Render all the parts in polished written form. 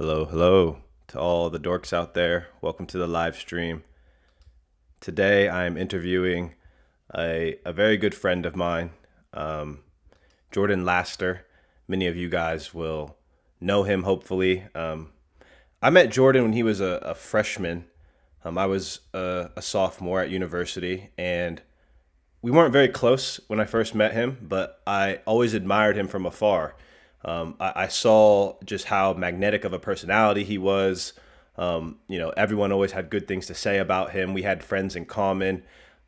Hello, hello to all the dorks out there. Welcome to the live stream. Today I'm interviewing a very good friend of mine, um, Jordan Laster. Many of you guys will know him, hopefully. I met Jordan when he was a freshman. I was a sophomore at university, and we weren't very close when I first met him, but I always admired him from afar. I saw just how magnetic of a personality he was. Everyone always had good things to say about him. We had friends in common.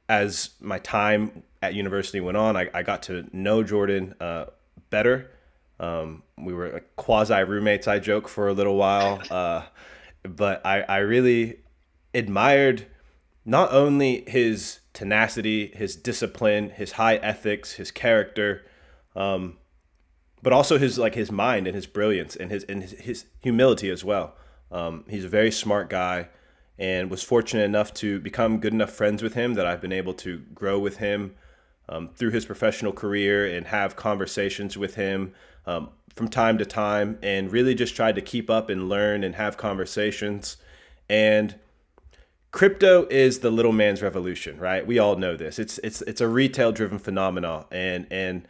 As my time at university went on, I got to know Jordan better. We were like quasi roommates, I joke, for a little while. But I really admired not only his tenacity, his discipline, his high ethics, his character, but also his mind and his brilliance and his humility as well. He's a very smart guy, and was fortunate enough to become good enough friends with him that I've been able to grow with him through his professional career and have conversations with him from time to time, and really just tried to keep up and learn and have conversations. And crypto is the little man's revolution, right? We all know this. It's a retail driven phenomenon, and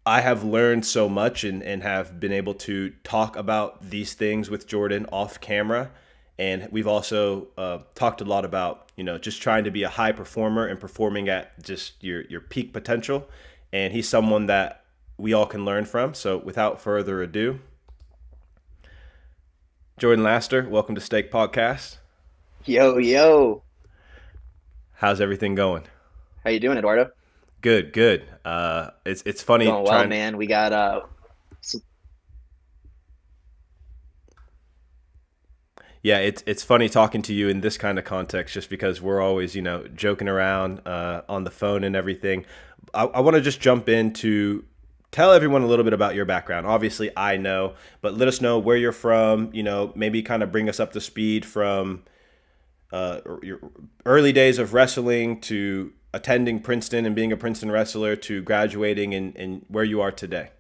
I have learned so much and have been able to talk about these things with Jordan off camera. And we've also talked a lot about, just trying to be a high performer and performing at just your peak potential. And he's someone that we all can learn from. So without further ado, Jordan Laster, welcome to Steak Podcast. Yo, yo. How's everything going? How you doing, Eduardo? Good, good. It's funny Going well, trying. man. We got some, Yeah, it's funny talking to you in this kind of context, just because we're always joking around on the phone and everything. I want to just jump in to tell everyone a little bit about your background. Obviously, I know, but let us know where you're from. Maybe kind of bring us up to speed from your early days of wrestling to attending Princeton and being a Princeton wrestler to graduating and where you are today.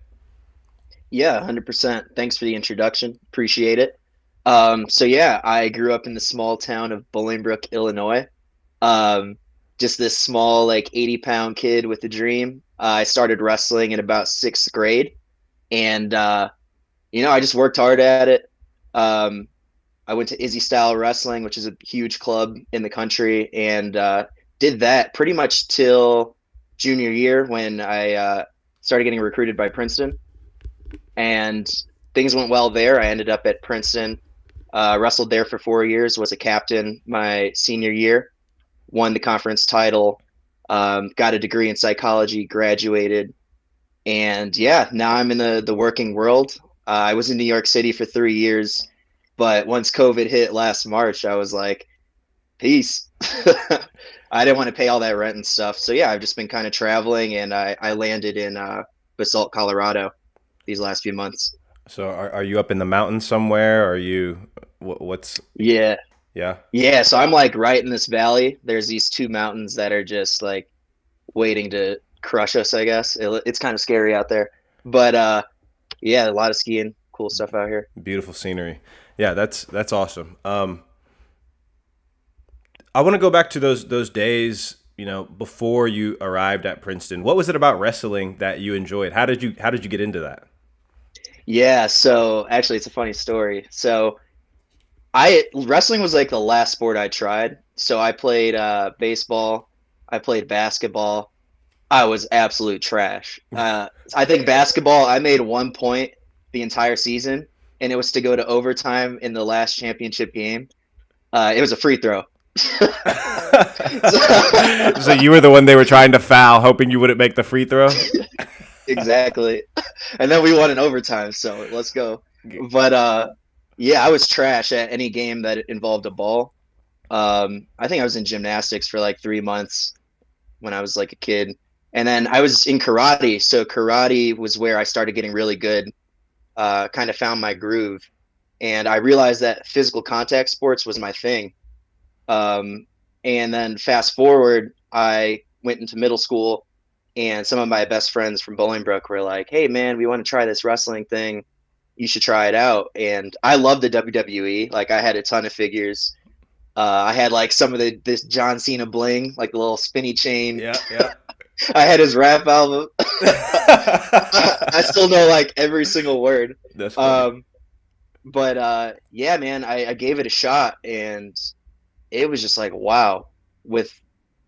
yeah, 100%. Thanks for the introduction. Appreciate it. So yeah, I grew up in the small town of Bolingbrook, Illinois. Um, just this small, like 80-pound kid with a dream. I started wrestling in about sixth grade, and I just worked hard at it. Um, I went to Izzy Style Wrestling, which is a huge club in the country, and did that pretty much till junior year when I started getting recruited by Princeton. And things went well there. I ended up at Princeton, wrestled there for 4 years, was a captain my senior year, won the conference title, got a degree in psychology, graduated, and yeah, now I'm in the working world. I was in New York City for 3 years, but once COVID hit last March, I was like, peace. I didn't want to pay all that rent and stuff. So yeah, I've just been kind of traveling, and I landed in Basalt, Colorado these last few months. So are you up in the mountains somewhere? Are you what's Yeah. yeah? Yeah, so I'm like right in this valley. There's these two mountains that are just like waiting to crush us, I guess. It's kind of scary out there. But yeah, a lot of skiing, cool stuff out here. Beautiful scenery. Yeah, that's awesome. I want to go back to those days, before you arrived at Princeton. What was it about wrestling that you enjoyed? How did you get into that? Yeah, so actually it's a funny story. So I wrestling was like the last sport I tried. So I played baseball, I played basketball. I was absolute trash. I think basketball, I made 1 point the entire season, and it was to go to overtime in the last championship game. It was a free throw. So you were the one they were trying to foul, hoping you wouldn't make the free throw. Exactly. And then we won in overtime, so let's go. But yeah, I was trash at any game that involved a ball. I think I was in gymnastics for like 3 months when I was like a kid. And then I was in karate. So karate was where I started getting really good, kind of found my groove. And I realized that physical contact sports was my thing. Um, and then fast forward, I went into middle school, and some of my best friends from Bolingbrook were like, "Hey, man, we want to try this wrestling thing. you should try it out. And I love the WWE. Like I had a ton of figures. I had like some of this John Cena bling, like the little spinny chain. Yeah, yeah. I had his rap album. I still know like every single word. That's funny. Um, but yeah, man, I gave it a shot, and it was just like wow, with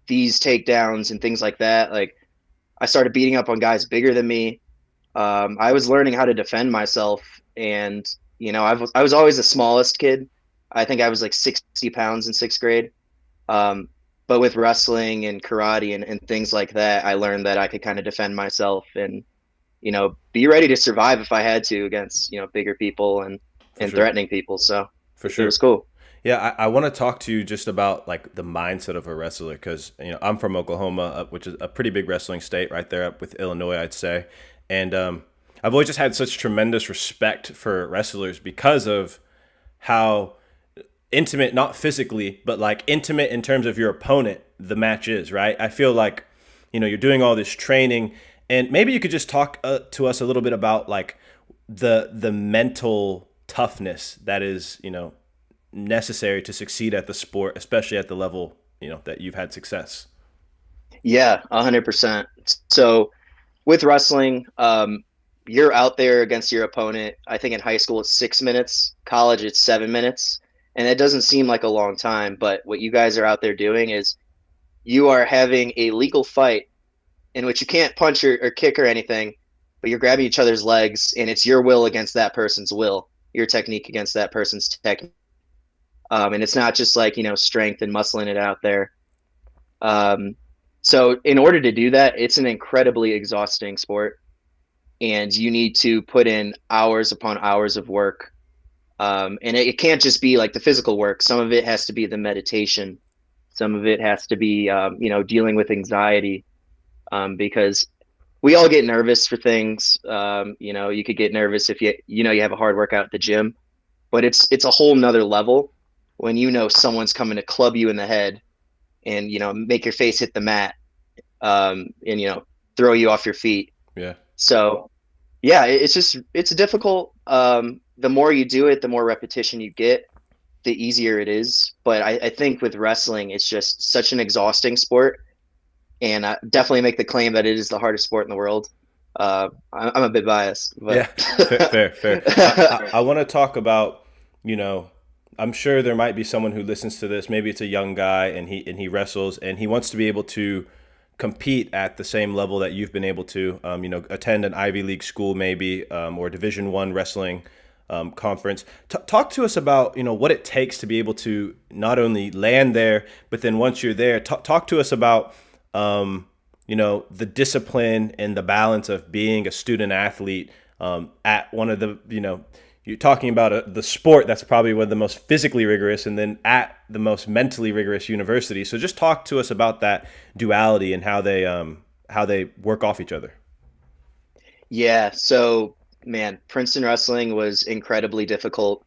these takedowns and things like that. Like I started beating up on guys bigger than me. I was learning how to defend myself, and I was always the smallest kid. I think I was like 60 pounds in sixth grade. Um, but with wrestling and karate and things like that, I learned that I could kind of defend myself and be ready to survive if I had to against bigger people For and sure. threatening people. So For it sure. was cool. Yeah, I want to talk to you just about like the mindset of a wrestler because I'm from Oklahoma, which is a pretty big wrestling state, right there up with Illinois, I'd say, and I've always just had such tremendous respect for wrestlers because of how intimate, not physically, but like intimate in terms of your opponent, the match is, right? I feel like you're doing all this training, and maybe you could just talk to us a little bit about like the mental toughness that is necessary to succeed at the sport, especially at the level that you've had success. Yeah, 100%. So with wrestling, you're out there against your opponent. I think in high school it's 6 minutes, college it's 7 minutes, and it doesn't seem like a long time. But what you guys are out there doing is you are having a legal fight in which you can't punch or kick or anything, but you're grabbing each other's legs, and it's your will against that person's will, your technique against that person's technique. And it's not just like strength and muscling it out there. Um, so in order to do that, it's an incredibly exhausting sport, and you need to put in hours upon hours of work. And it can't just be like the physical work. Some of it has to be the meditation. Some of it has to be, dealing with anxiety, because we all get nervous for things. You could get nervous if you have a hard workout at the gym, but it's a whole nother level when someone's coming to club you in the head and make your face hit the mat, and throw you off your feet. Yeah, So yeah, it's difficult. The more you do it, the more repetition you get, the easier it is. But I think with wrestling, it's just such an exhausting sport, and I definitely make the claim that it is the hardest sport in the world. I'm a bit biased, but yeah, fair, fair, fair. I want to talk about you know I'm sure there might be someone who listens to this. Maybe it's a young guy and he wrestles and he wants to be able to compete at the same level that you've been able to. Attend an Ivy League school maybe, or Division I wrestling conference. Talk to us about what it takes to be able to not only land there, but then once you're there, talk to us about the discipline and the balance of being a student athlete at one of the you're talking about the sport that's probably one of the most physically rigorous and then at the most mentally rigorous university. So just talk to us about that duality and how they work off each other. yeah. So man, Princeton wrestling was incredibly difficult.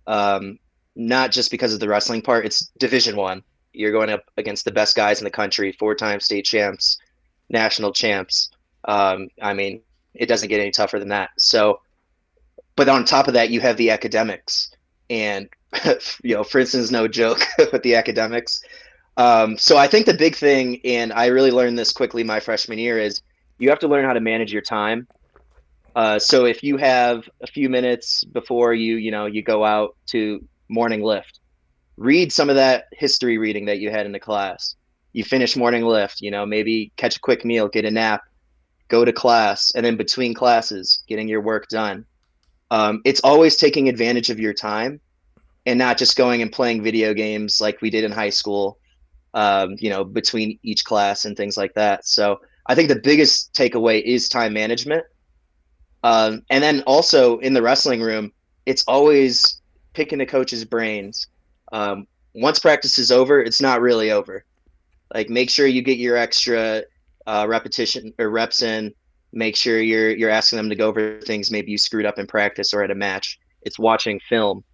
Um, Not just because of the wrestling part. It's Division I. You're going up against the best guys in the country, four-time state champs, national champs. I mean, it doesn't get any tougher than that. So, but on top of that, you have the academics, and for instance, no joke with the academics. So I think the big thing, and I really learned this quickly my freshman year, is you have to learn how to manage your time. So if you have a few minutes before you go out to morning lift, read some of that history reading that you had in the class. You finish morning lift, maybe catch a quick meal, get a nap, go to class, and then between classes, getting your work done. It's always taking advantage of your time and not just going and playing video games like we did in high school, between each class and things like that. So I think the biggest takeaway is time management. And then also in the wrestling room, it's always picking the coach's brains. Once practice is over, it's not really over. Like make sure you get your extra repetition or reps in. Make sure you're asking them to go over things maybe you screwed up in practice or at a match. It's watching film.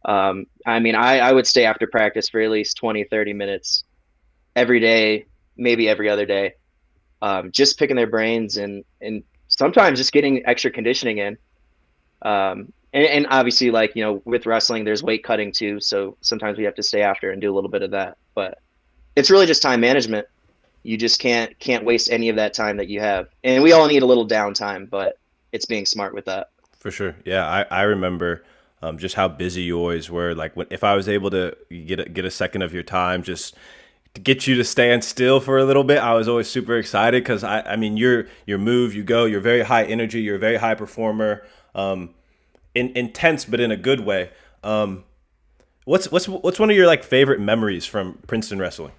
I mean, I would stay after practice for at least 20, 30 minutes every day, maybe every other day, just picking their brains and sometimes just getting extra conditioning in. And obviously, like, with wrestling, there's weight cutting too. So sometimes we have to stay after and do a little bit of that. But it's really just time management. You just can't waste any of that time that you have. And we all need a little downtime, but it's being smart with that. For sure. Yeah, I remember just how busy you always were. Like if I was able to get a second of your time, just to get you to stand still for a little bit, I was always super excited because I mean your move, you go, you're very high energy, you're a very high performer, intense but in a good way. What's one of your like favorite memories from Princeton wrestling?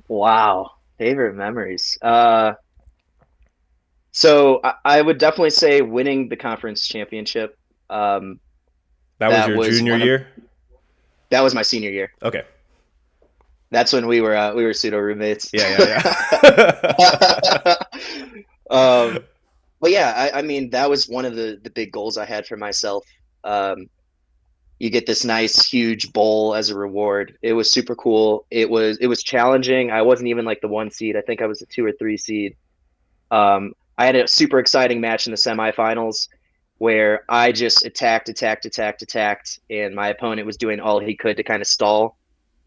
Wow. Favorite memories. So I would definitely say winning the conference championship. Um, That was that your was junior one of year. that was my senior year. Okay. That's when we were pseudo roommates. Yeah, yeah, yeah. um, but yeah, I mean that was one of the big goals I had for myself. Um, you get this nice huge bowl as a reward. It was super cool. It was challenging. I wasn't even like the one seed. I think I was a two or three seed. I had a super exciting match in the semifinals where I just attacked, and my opponent was doing all he could to kind of stall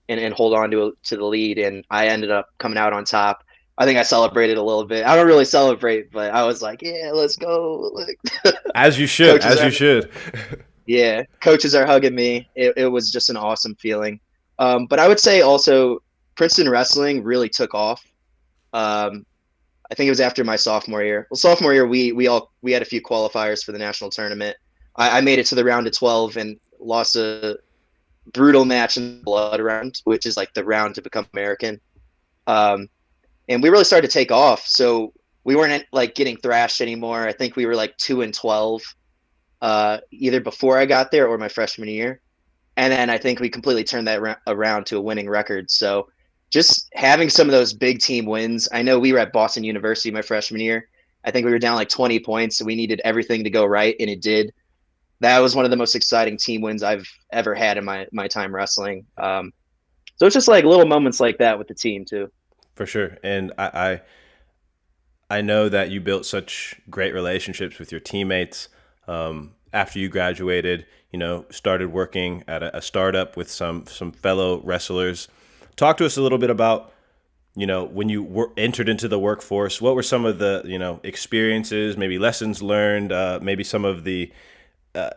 and hold on to the lead, and I ended up coming out on top. I think I celebrated a little bit. I don't really celebrate, but I was like, "Yeah, let's go!" Like, As you should, coaches as you are, should. yeah, coaches are hugging me. It was just an awesome feeling. But I would say also Princeton wrestling really took off. Um, I think it was after my sophomore year. Well, sophomore year we had a few qualifiers for the national tournament. I made it to the round of 12 and lost a brutal match in the blood round, which is like the round to become American. Um, and we really started to take off. So we weren't like getting thrashed anymore. I think we were like 2-12, either before I got there or my freshman year. And then I think we completely turned that around to a winning record. So just having some of those big team wins. I know we were at Boston University my freshman year. I think we were down like 20 points, so we needed everything to go right, and it did. That was one of the most exciting team wins I've ever had in my time wrestling. So it's just like little moments like that with the team too. For sure. And I know that you built such great relationships with your teammates after you graduated. You know, started working at a startup with some fellow wrestlers. Talk to us a little bit about when you entered into the workforce. What were some of the experiences, maybe lessons learned, maybe some of the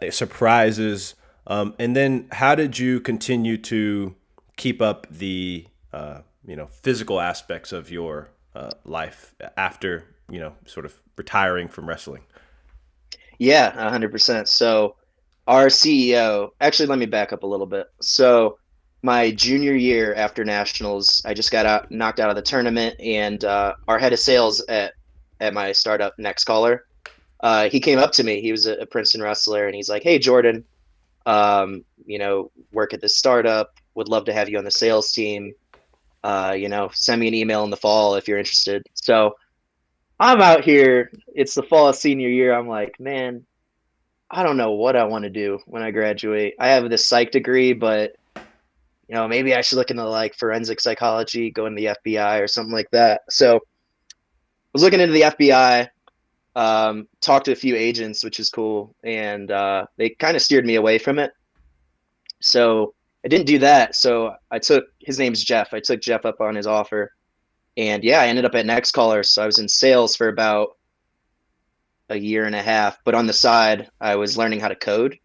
surprises, and then how did you continue to keep up the physical aspects of your life after sort of retiring from wrestling? Yeah, 100%. So our CEO, actually, let me back up a little bit. So my junior year after nationals, I just got knocked out of the tournament, and our head of sales at my startup, Next Caller, he came up to me. He was a Princeton wrestler, and he's like, "Hey, Jordan, work at this startup. Would love to have you on the sales team. Send me an email in the fall if you're interested." So I'm out here. It's the fall of senior year. I'm like, man, I don't know what I want to do when I graduate. I have this psych degree, but maybe I should look into like forensic psychology, go into the FBI or something like that. So I was looking into the FBI, talked to a few agents, which is cool, and they kind of steered me away from it. So I didn't do that. So I took his name's Jeff. I took Jeff up on his offer, and yeah, I ended up at Nextcaller. So I was in sales for about a year and a half, but on the side, I was learning how to code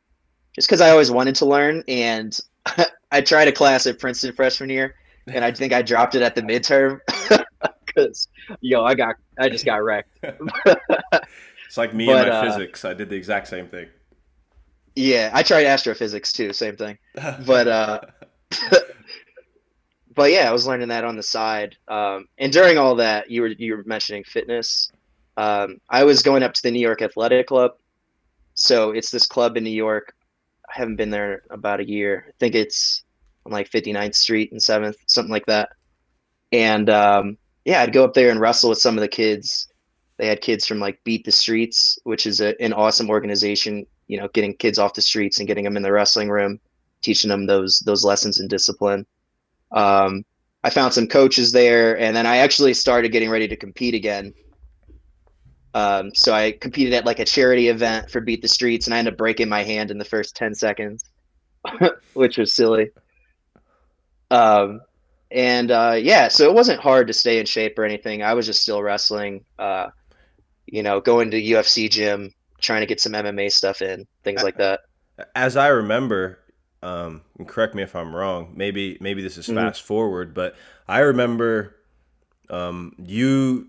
just because I always wanted to learn. And I tried a class at Princeton freshman year, and I think I dropped it at the midterm because I just got wrecked. It's like me and But my physics. I did the exact same thing. yeah, I tried astrophysics too, same thing. But but yeah, I was learning that on the side. And during all that, you were mentioning fitness. I was going up to the New York Athletic Club. So it's this club in New York. I haven't been there about a year. I think it's on like 59th Street and 7th, something like that. And yeah, I'd go up there and wrestle with some of the kids. They had kids from like Beat the Streets, which is an awesome organization, getting kids off the streets and getting them in the wrestling room, teaching them those lessons in discipline. Um, I found some coaches there, and then I actually started getting ready to compete again. So I competed at like a charity event for Beat the Streets, and I ended up breaking my hand in the first 10 seconds, which was silly. Um, and yeah, so it wasn't hard to stay in shape or anything. I was just still wrestling, going to UFC gym, trying to get some MMA stuff in, things like that. As I remember, and correct me if I'm wrong. Maybe this is Mhm. fast forward, but I remember you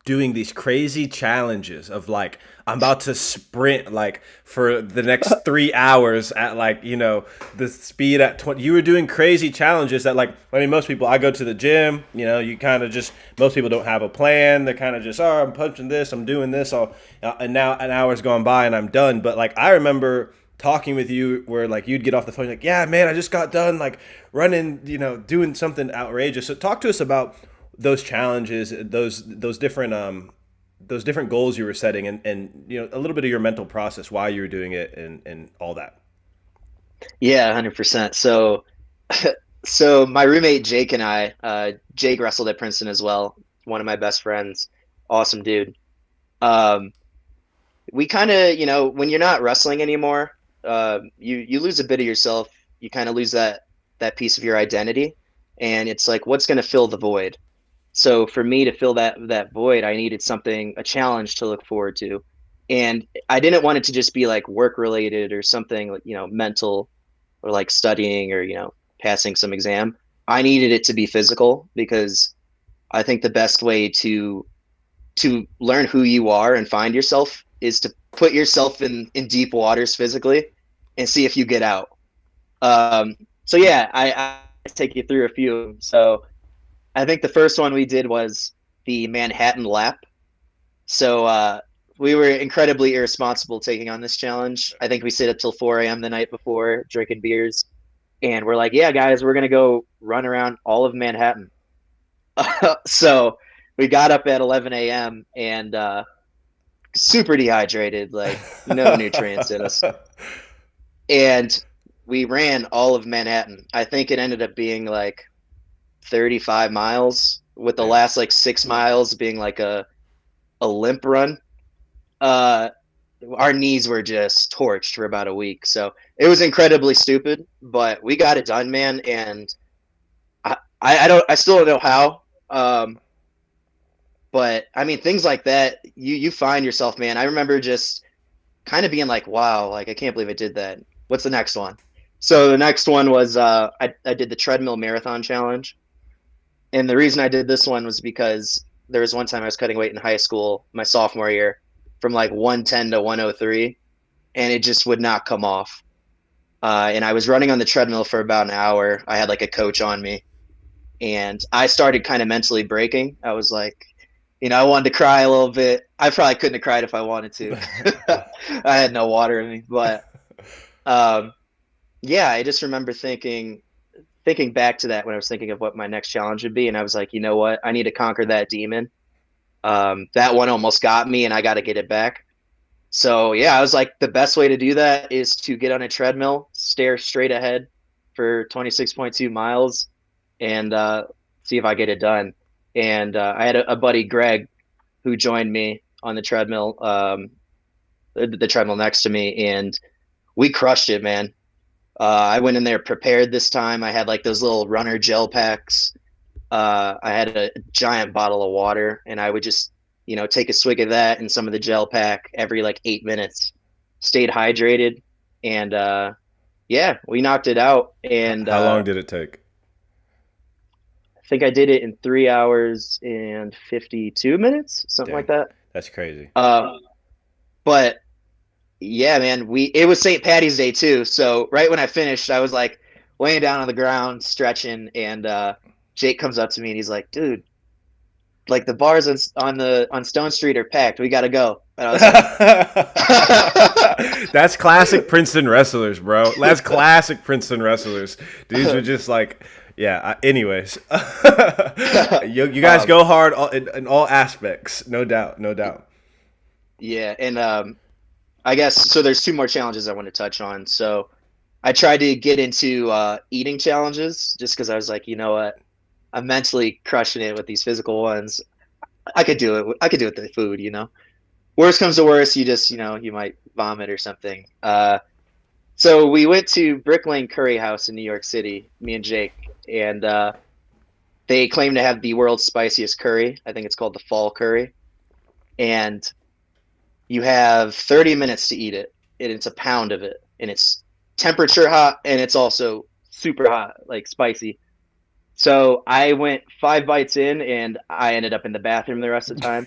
doing these crazy challenges of like I'm about to sprint like for the next 3 hours at like the speed at 20. You were doing crazy challenges that like I mean most people I go to the gym, you kind of just most people don't have a plan. They're kind of just I'm punching this, I'm doing this, and now an hour's gone by and I'm done. But like I remember talking with you where like you'd get off the phone like yeah man I just got done like running doing something outrageous. So talk to us about those challenges, those different goals you were setting, and a little bit of your mental process why you were doing it and all that. Yeah, 100%. So my roommate Jake and Jake wrestled at Princeton as well. One of my best friends, awesome dude. Um, we kind of, when you're not wrestling anymore, you lose a bit of yourself. You kind of lose that piece of your identity, and it's like, what's going to fill the void? So for me to fill that void, I needed something, a challenge to look forward to, and I didn't want it to just be like work related or something, like, mental or like studying or passing some exam. I needed it to be physical because I think the best way to learn who you are and find yourself is to put yourself in deep waters physically and see if you get out. So yeah, I take you through a few of them. So I think the first one we did was the Manhattan Lap. So we were incredibly irresponsible taking on this challenge. I think we stayed up till 4 a.m. the night before drinking beers. And we're like, yeah, guys, we're going to go run around all of Manhattan. So we got up at 11 a.m. and super dehydrated, like no nutrients in us. And we ran all of Manhattan. I think it ended up being like 35 miles, with the Damn. last like 6 miles being like a limp run. Uh, our knees were just torched for about a week. So it was incredibly stupid, but we got it done, man. And I still don't know how. But I mean, things like that, you find yourself, man. I remember just kind of being like, wow, like I can't believe I did that. What's the next one? So the next one was I did the treadmill marathon challenge. And the reason I did this one was because there was one time I was cutting weight in high school, my sophomore year, from like 110 to 103, and it just would not come off. And I was running on the treadmill for about an hour. I had like a coach on me, and I started kind of mentally breaking. I was like, I wanted to cry a little bit. I probably couldn't have cried if I wanted to. I had no water in me, but um, yeah, I just remember thinking back to that when I was thinking of what my next challenge would be, and I was like, you know what, I need to conquer that demon. That one almost got me, and I got to get it back. So yeah, I was like, the best way to do that is to get on a treadmill, stare straight ahead for 26.2 miles, and see if I get it done. And I had a buddy, Greg, who joined me on the treadmill, the treadmill next to me, and we crushed it, man. I went in there prepared this time. I had like those little runner gel packs. I had a giant bottle of water, and I would just, take a swig of that and some of the gel pack every like 8 minutes. Stayed hydrated, and yeah, we knocked it out. And How long did it take? I think I did it in 3 hours and 52 minutes, something like Dang, that. that's crazy. But yeah, man, it was St. Patty's Day too. So right when I finished, I was like laying down on the ground, stretching, and Jake comes up to me and he's like, "Dude, like the bars on Stone Street are packed. We gotta go." And I was like, That's classic Princeton wrestlers, bro. That's classic Princeton wrestlers. Dudes were just like, yeah. Anyways, you guys um, go hard in all aspects, no doubt, no doubt. yeah, and I guess so. There's two more challenges I want to touch on. So I tried to get into eating challenges just because I was like, you know what, I'm mentally crushing it with these physical ones. I could do it. I could do it with the food. worst comes to worst, you just, you might vomit or something. So we went to Brick Lane Curry House in New York City, me and Jake, and they claim to have the world's spiciest curry. I think it's called the Fall Curry, and you have 30 minutes to eat it, and it's a pound of it, and it's temperature hot, and it's also super hot, like spicy. So I went 5 bites in, and I ended up in the bathroom the rest of the time.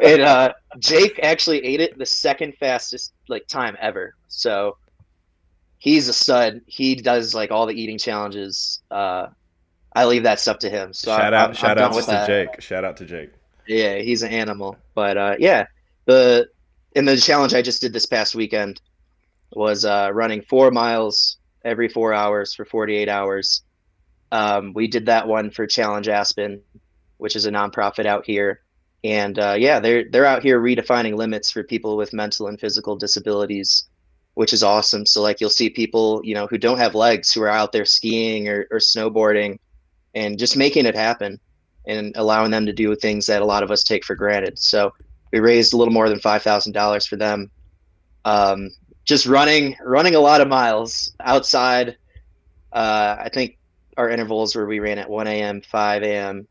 And Jake actually ate it the second fastest like time ever. So he's a stud. He does like all the eating challenges. I leave that stuff to him. So I'm Shout done outs with to that. Jake. Shout out to Jake. Yeah, he's an animal. But yeah, the and the challenge I just did this past weekend was running 4 miles every 4 hours for 48 hours. We did that one for Challenge Aspen, which is a nonprofit out here. And yeah, they're out here redefining limits for people with mental and physical disabilities, which is awesome. So like you'll see people, who don't have legs who are out there skiing or snowboarding and just making it happen and allowing them to do things that a lot of us take for granted. So we raised a little more than $5,000 for them. Um, just running a lot of miles outside. I think our intervals where we ran at 1 a.m., 5 a.m.,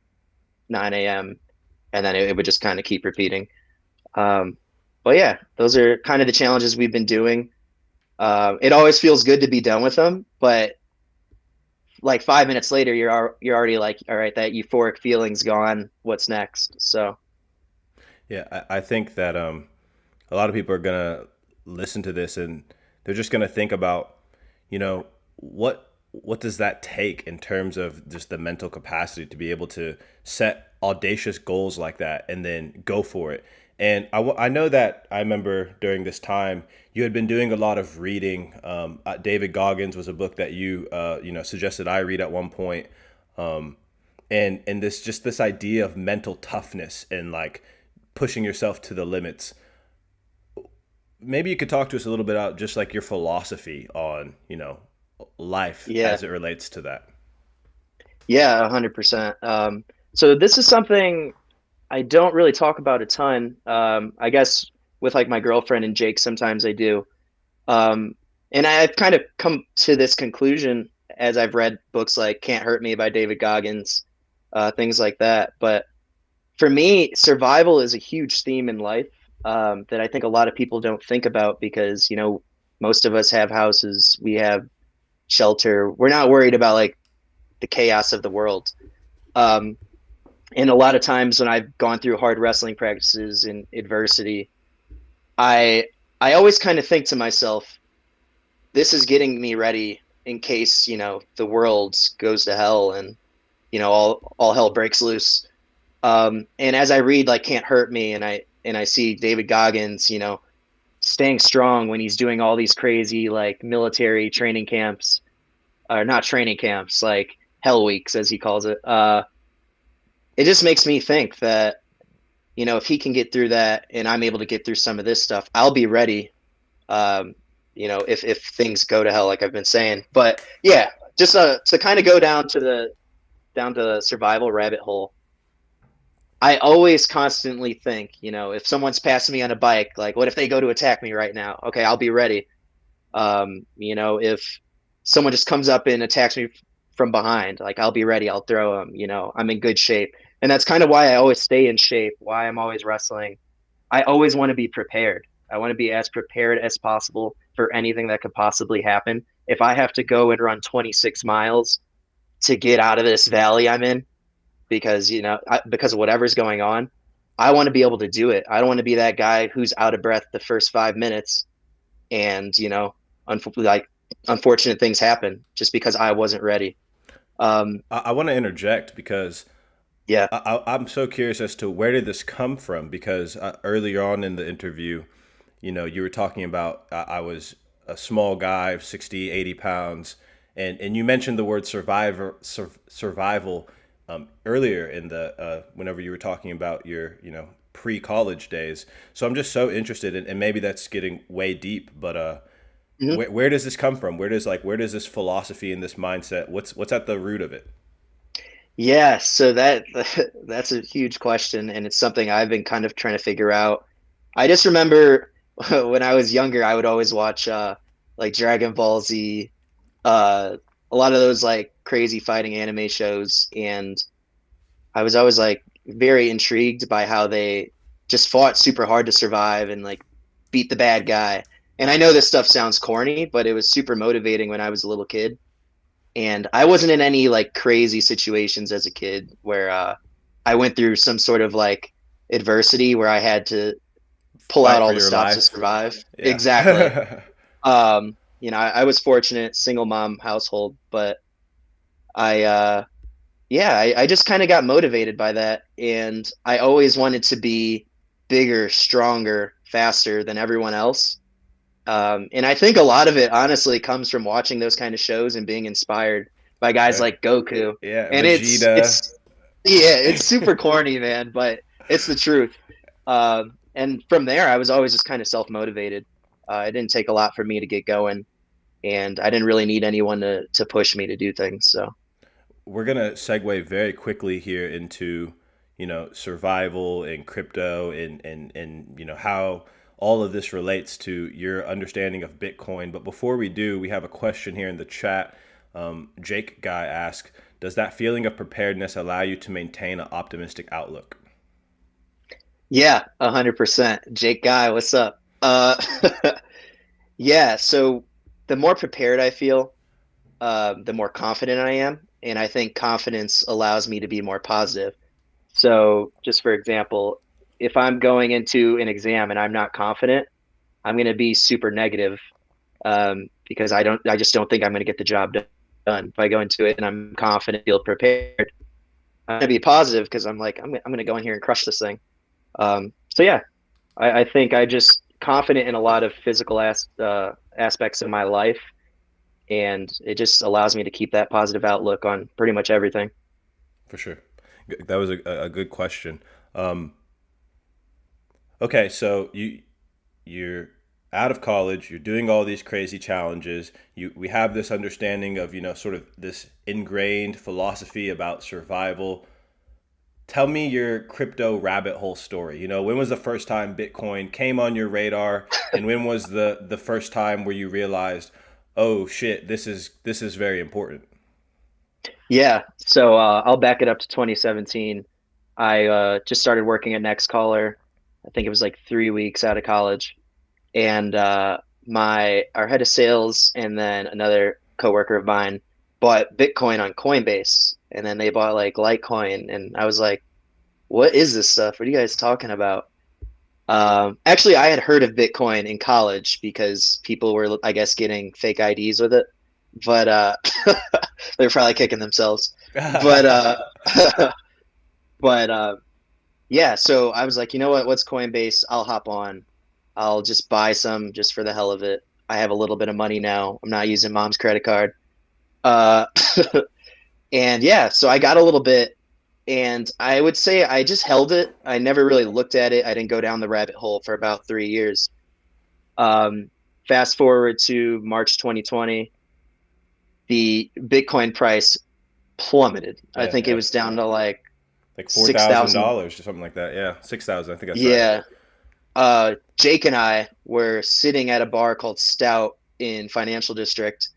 9 a.m., and then it would just kind of keep repeating. Um, but yeah, those are kind of the challenges we've been doing. It always feels good to be done with them, but like 5 minutes later, you're already like, all right, that euphoric feeling's gone. What's next? So Yeah, I think that a lot of people are gonna listen to this and they're just gonna think about, you know, what does that take in terms of just the mental capacity to be able to set audacious goals like that and then go for it. And I know that I remember during this time you had been doing a lot of reading. David Goggins was a book that you suggested I read at one point. Um, and this idea of mental toughness and like pushing yourself to the limits. Maybe you could talk to us a little bit about just like your philosophy on, life yeah, as it relates to that. yeah, 100%. So this is something I don't really talk about a ton. I guess with like my girlfriend and Jake, sometimes I do. Um, and I've kind of come to this conclusion as I've read books like Can't Hurt Me by David Goggins, things like that. But for me, survival is a huge theme in life that I think a lot of people don't think about because, most of us have houses, we have shelter. We're not worried about like the chaos of the world. Um, and a lot of times when I've gone through hard wrestling practices in adversity, I I always kind of think to myself, this is getting me ready in case, the world goes to hell and, all hell breaks loose. And as I read like Can't Hurt Me and I see David Goggins, staying strong when he's doing all these crazy like military training camps, or not training camps, like hell weeks as he calls it. It just makes me think that, if he can get through that and I'm able to get through some of this stuff, I'll be ready. Um, if things go to hell, like I've been saying. But yeah, just to kind of go down to the survival rabbit hole. I always constantly think, if someone's passing me on a bike, like what if they go to attack me right now? Okay, I'll be ready. If someone just comes up and attacks me from behind, like I'll be ready. I'll throw them. I'm in good shape, and that's kind of why I always stay in shape. Why I'm always wrestling. I always want to be prepared. I want to be as prepared as possible for anything that could possibly happen. If I have to go and run 26 miles to get out of this valley I'm in, because because of whatever's going on, I want to be able to do it. I don't want to be that guy who's out of breath the first 5 minutes and like unfortunate things happen just because I wasn't ready. Um, I want to interject because yeah. I'm so curious as to where did this come from? Because earlier on in the interview, you were talking about I was a small guy, 60, 80 pounds, and you mentioned the word survival earlier in the whenever you were talking about your pre-college days. So I'm just so interested in, and maybe that's getting way deep, but Mhm. where does this come from? Where does this philosophy and this mindset? What's at the root of it? Yeah, so that that's a huge question, and it's something I've been kind of trying to figure out. I just remember when I was younger, I would always watch like Dragon Ball Z, uh a lot of those like crazy fighting anime shows, and I was always like very intrigued by how they just fought super hard to survive and like beat the bad guy. And I know this stuff sounds corny, but it was super motivating when I was a little kid. And I wasn't in any like crazy situations as a kid where I went through some sort of like adversity where I had to pull out Fight for all the your stops to life. survive. Exactly. Yeah. I was fortunate, single mom household, but I I just kind of got motivated by that, and I always wanted to be bigger, stronger, faster than everyone else. And I think a lot of it honestly comes from watching those kind of shows and being inspired by guys Right. like Goku. Yeah, And Vegeta. it's super corny, man, but it's the truth. And from there, I was always just kind of self-motivated. It didn't take a lot for me to get going, and I didn't really need anyone to push me to do things. So We're gonna segue very quickly here into, survival and crypto and how all of this relates to your understanding of Bitcoin. But before we do, we have a question here in the chat. Jake Guy asked, "Does that feeling of preparedness allow you to maintain an optimistic outlook?" yeah, 100%. Jake Guy, what's up? Yeah, so the more prepared I feel, the more confident I am. And I think confidence allows me to be more positive. So, just for example, if I'm going into an exam and I'm not confident, I'm going to be super negative because I just don't think I'm going to get the job done. If I go into it and I'm confident, feel prepared, I'm going to be positive because I'm going to go in here and crush this thing. So yeah, I think I just confident in a lot of physical aspects of my life, and it just allows me to keep that positive outlook on pretty much everything. For sure, that was a good question. Um, okay, so you're out of college, you're doing all these crazy challenges. We have this understanding of, sort of this ingrained philosophy about survival. Tell me your crypto rabbit hole story. When was the first time Bitcoin came on your radar, and when was the first time where you realized, "Oh shit, this is very important." Yeah, so I'll back it up to 2017. I just started working at Nextcaller. I think it was like 3 weeks out of college, and my our head of sales and then another coworker of mine bought Bitcoin on Coinbase, and then they bought like Litecoin, and I was like, "What is this stuff? What are you guys talking about?" Actually, I had heard of Bitcoin in college because people were, I guess, getting fake IDs with it, but they're probably kicking themselves. But but yeah, so I was like, you know what? What's Coinbase? I'll hop on. I'll just buy some just for the hell of it. I have a little bit of money now. I'm not using mom's credit card. Uh, and yeah, so I got a little bit, and I would say I just held it. I never really looked at it. I didn't go down the rabbit hole for about 3 years. Um, Fast forward to March 2020, the Bitcoin price plummeted. I Yeah, think it yeah, was down to like like four six thousand thousand. dollars or something like that. Yeah, 6,000. I think that's right. Yeah. Jake and I were sitting at a bar called Stout in Financial District,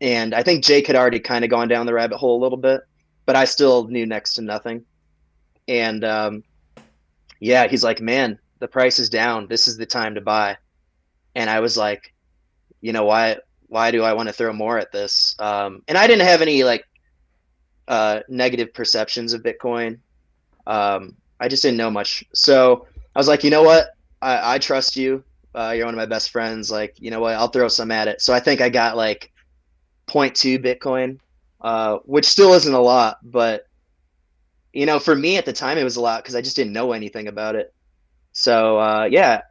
and I think Jake had already kind of gone down the rabbit hole a little bit, but I still knew next to nothing. And yeah, he's like, "Man, the price is down. This is the time to buy." And I was like, why do I want to throw more at this? And I didn't have any like negative perceptions of Bitcoin. I just didn't know much. So I was like, you know what? I trust you. You're one of my best friends. Like, you know what? I'll throw some at it. So I think I got like zero point 0.2 Bitcoin, which still isn't a lot, but for me at the time it was a lot because I just didn't know anything about it. So yeah,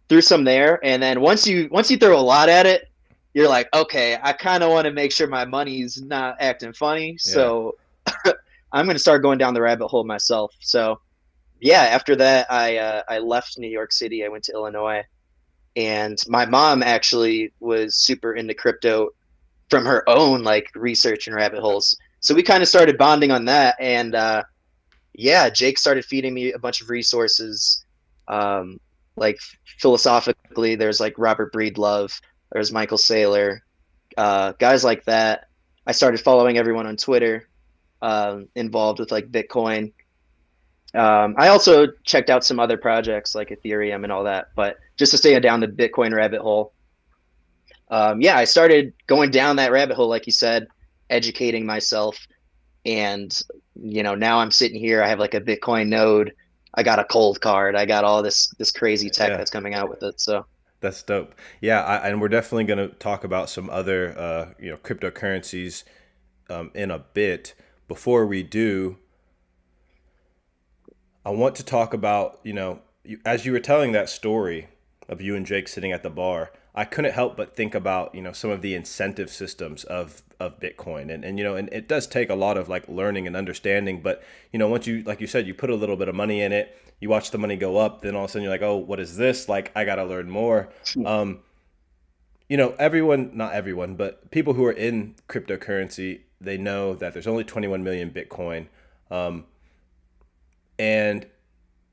threw some there, and then once you throw a lot at it, you're like, okay, I kind of want to make sure my money's not acting funny, Yeah. so I'm going to start going down the rabbit hole myself. So yeah, after that, I left New York City. I went to Illinois, and my mom actually was super into crypto from her own like research and rabbit holes. So we kind of started bonding on that, and yeah, Jake started feeding me a bunch of resources. Um, like philosophically, there's like Robert Breedlove, there's Michael Saylor, guys like that. I started following everyone on Twitter, involved with like Bitcoin. I also checked out some other projects like Ethereum and all that, but just to stay down the Bitcoin rabbit hole. Yeah, I started going down that rabbit hole, like you said, educating myself, and now I'm sitting here. I have like a Bitcoin node. I got a cold card. I got all this crazy tech Yeah, that's coming out with it. So, that's dope. Yeah, and we're definitely going to talk about some other cryptocurrencies in a bit. Before we do, I want to talk about, as you were telling that story of you and Jake sitting at the bar, I couldn't help but think about, some of the incentive systems of Bitcoin. And it does take a lot of like learning and understanding. But, once you, like you said, you put a little bit of money in it, you watch the money go up, then all of a sudden you're like, oh, what is this? Like, I got to learn more. Um, Everyone, not everyone, but people who are in cryptocurrency, they know that there's only 21 million Bitcoin. Um, and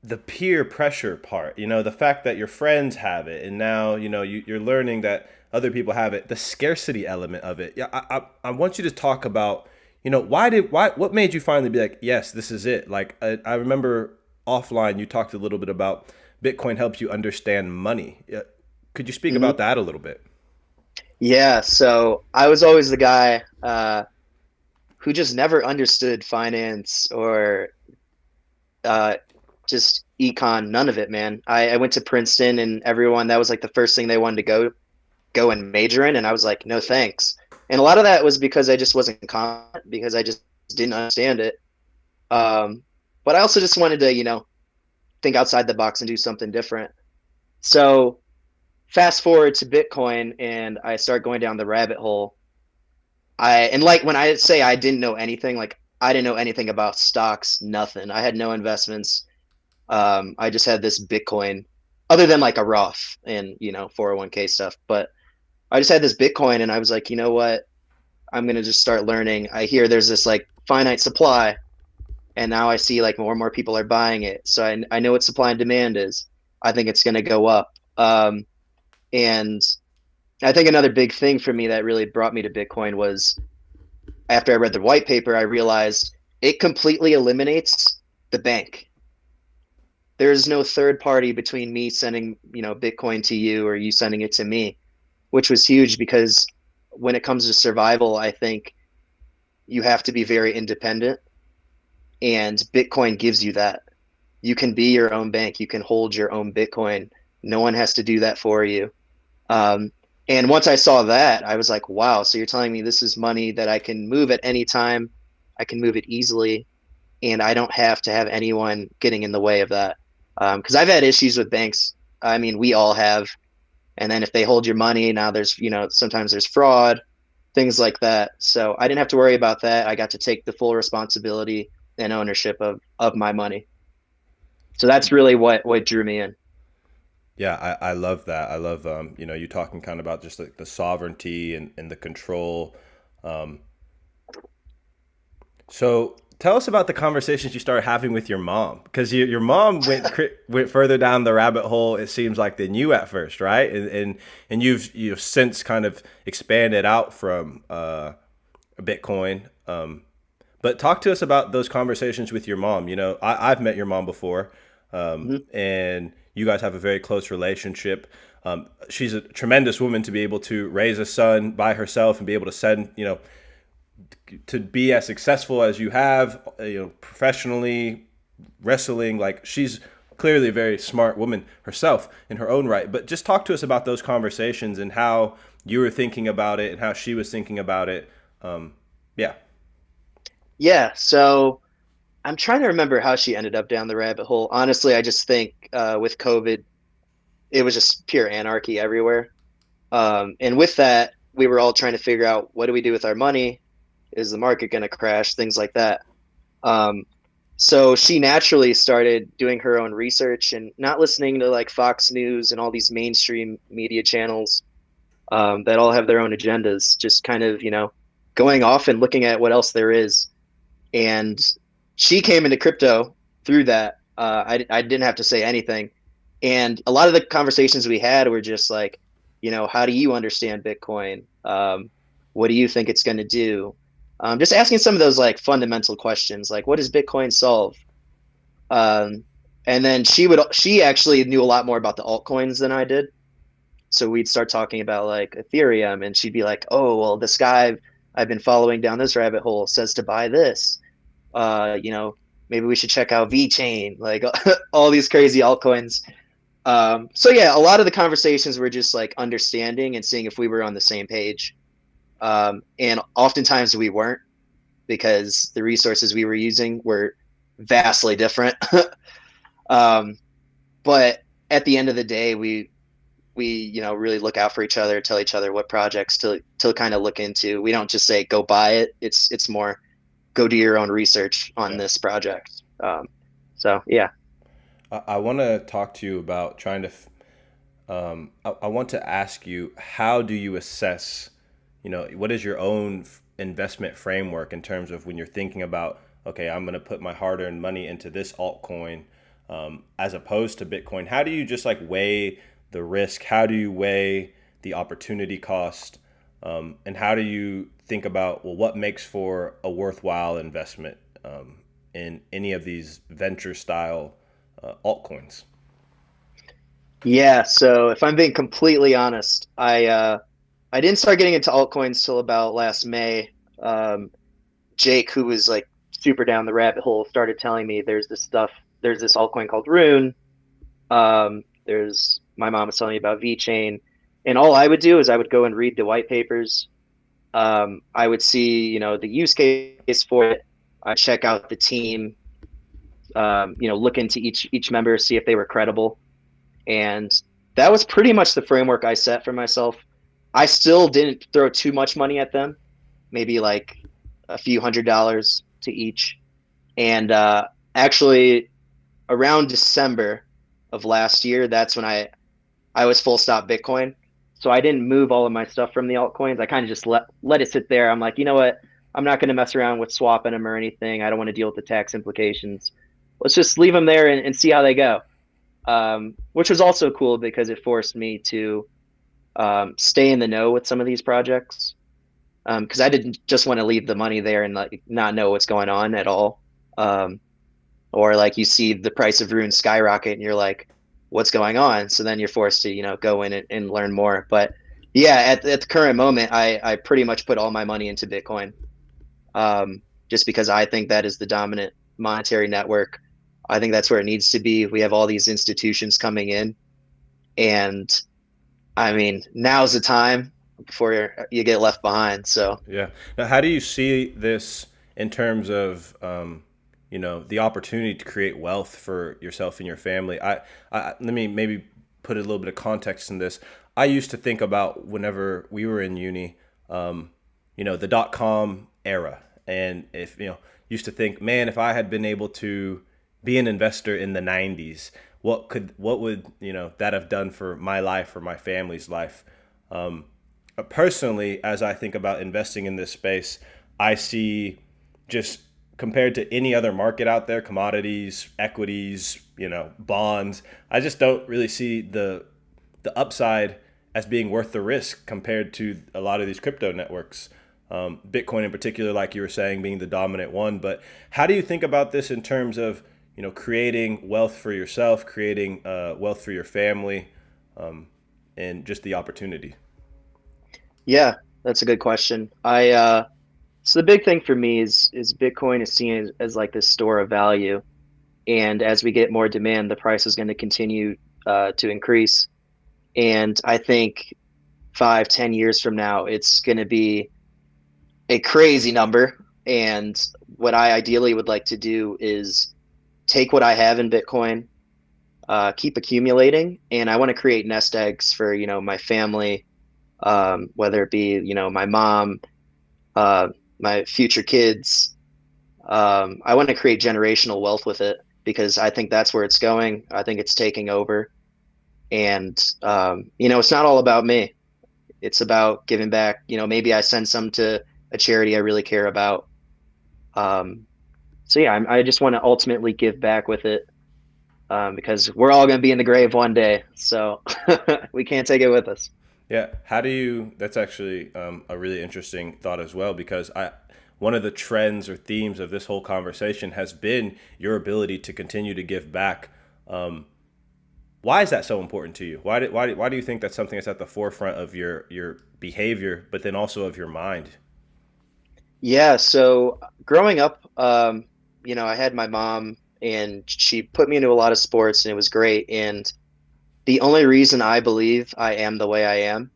the peer pressure part, the fact that your friends have it, and now you're learning that other people have it, the scarcity element of it. Yeah, I want you to talk about, what made you finally be like, yes, this is it. Like I remember offline you talked a little bit about Bitcoin helps you understand money. Yeah, could you speak about mhm. that a little bit? Yeah. So I was always the guy who just never understood finance or uh, just econ. None of it, man. I went to Princeton, and everyone that was like the first thing they wanted to go and major in, and I was like, no thanks. And a lot of that was because I just wasn't confident, because I just didn't understand it. Um, but I also just wanted to, think outside the box and do something different. So fast forward to Bitcoin, and I start going down the rabbit hole. And like when I say I didn't know anything, like I didn't know anything about stocks, nothing. I had no investments. I just had this Bitcoin, other than like a Roth and 401k stuff. But I just had this Bitcoin, and I was like, you know what? I'm gonna just start learning. I hear there's this like finite supply, and now I see like more and more people are buying it. So I know what supply and demand is. I think it's gonna go up. And I think another big thing for me that really brought me to Bitcoin was after I read the white paper, I realized it completely eliminates the bank. There's no third party between me sending, Bitcoin to you or you sending it to me, which was huge because when it comes to survival, I think you have to be very independent, and Bitcoin gives you that. You can be your own bank, you can hold your own Bitcoin. No one has to do that for you. Um, and once I saw that, I was like, wow, so you're telling me this is money that I can move at any time, I can move it easily, and I don't have to have anyone getting in the way of that. Because I've had issues with banks. I mean, we all have. And then if they hold your money, now there's, sometimes there's fraud, things like that. So I didn't have to worry about that. I got to take the full responsibility and ownership of my money. So that's really what drew me in. Yeah, I love that. I love, you talking kind of about just like the sovereignty and the control. Um, So tell us about the conversations you started having with your mom, because your mom went further down the rabbit hole. It seems like than you at first, right? And you've since kind of expanded out from Bitcoin. But talk to us about those conversations with your mom. I've met your mom before, Mhm. and you guys have a very close relationship. She's a tremendous woman to be able to raise a son by herself and be able to send, to be as successful as you have, professionally, wrestling. Like, she's clearly a very smart woman herself in her own right. But just talk to us about those conversations and how you were thinking about it and how she was thinking about it. Yeah. Yeah. So I'm trying to remember how she ended up down the rabbit hole. Honestly, I just think with COVID, it was just pure anarchy everywhere. And with that, we were all trying to figure out, what do we do with our money? Is the market going to crash? Things like that. Um, so she naturally started doing her own research and not listening to like Fox News and all these mainstream media channels that all have their own agendas. Just kind of, going off and looking at what else there is. And she came into crypto through that. I didn't have to say anything. And a lot of the conversations we had were just like, how do you understand Bitcoin? What do you think it's going to do? Just asking some of those like fundamental questions, like what does Bitcoin solve? Um, and then she actually knew a lot more about the altcoins than I did. So we'd start talking about like Ethereum, and she'd be like, "Oh, well, this guy I've been following down this rabbit hole says to buy this. Uh, you know, maybe we should check out VeChain, like all these crazy altcoins." So yeah, a lot of the conversations were just like understanding and seeing if we were on the same page. And oftentimes we weren't because the resources we were using were vastly different. um, but at the end of the day, we really look out for each other, tell each other what projects to kind of look into. We don't just say go buy it. It's more go do your own research on Yeah. this project. So yeah. I want to talk to you about trying to. I want to ask you, how do you assess, what is your own investment framework in terms of when you're thinking about, okay, I'm going to put my hard-earned money into this altcoin, as opposed to Bitcoin? How do you just like weigh the risk? How do you weigh the opportunity cost? And how do you think about, well, what makes for a worthwhile investment in any of these venture style altcoins? Yeah, so if I'm being completely honest, I didn't start getting into altcoins till about last May. Jake, who was like super down the rabbit hole, started telling me there's this altcoin called Rune. There's my mom was telling me about VeChain, and all I would do is I would go and read the white papers. I would see, the use case for it. I check out the team, look into each member, see if they were credible. And that was pretty much the framework I set for myself. I still didn't throw too much money at them, maybe like a few $100s to each. And actually, around December of last year, that's when I was full stop Bitcoin. So I didn't move all of my stuff from the altcoins. I kind of just let it sit there. I'm like, you know what? I'm not going to mess around with swapping them or anything. I don't want to deal with the tax implications. Let's just leave them there and see how they go. Which was also cool because it forced me to stay in the know with some of these projects. Because I didn't just want to leave the money there and like not know what's going on at all. Or like you see the price of Rune skyrocket and you're like, what's going on? So then you're forced to, go in and learn more. But yeah, at the current moment, I pretty much put all my money into Bitcoin, just because I think that is the dominant monetary network. I think that's where it needs to be. We have all these institutions coming in, and I mean, now's the time before you get left behind. So Yeah. Now, how do you see this in terms of, the opportunity to create wealth for yourself and your family? Let me maybe put a little bit of context in this. I used to think about whenever we were in uni, the .com era, and if used to think, man, if I had been able to be an investor in the '90s, what would that have done for my life or my family's life? Personally, as I think about investing in this space, I see, just compared to any other market out there, commodities, equities, bonds, I just don't really see the upside as being worth the risk compared to a lot of these crypto networks. Bitcoin in particular, like you were saying, being the dominant one. But how do you think about this in terms of creating wealth for yourself, creating wealth for your family, and just the opportunity? yeah, that's a good question. So the big thing for me is Bitcoin is seen as like this store of value, and as we get more demand, the price is going to continue to increase. And I think 5, 10 years from now, it's going to be a crazy number. And what I ideally would like to do is take what I have in Bitcoin, keep accumulating, and I want to create nest eggs for my family, whether it be my mom, uh, my future kids. I want to create generational wealth with it because I think that's where it's going. I think it's taking over, and it's not all about me. It's about giving back. Maybe I send some to a charity I really care about. Um, so yeah, I just want to ultimately give back with it, because we're all going to be in the grave one day, so we can't take it with us. Yeah. How do you? That's actually a really interesting thought as well, because one of the trends or themes of this whole conversation has been your ability to continue to give back. Um, why is that so important to you? Why do you think that's something that's at the forefront of your behavior, but then also of your mind? Yeah, so growing up, I had my mom and she put me into a lot of sports and it was great. And the only reason I believe I am the way I am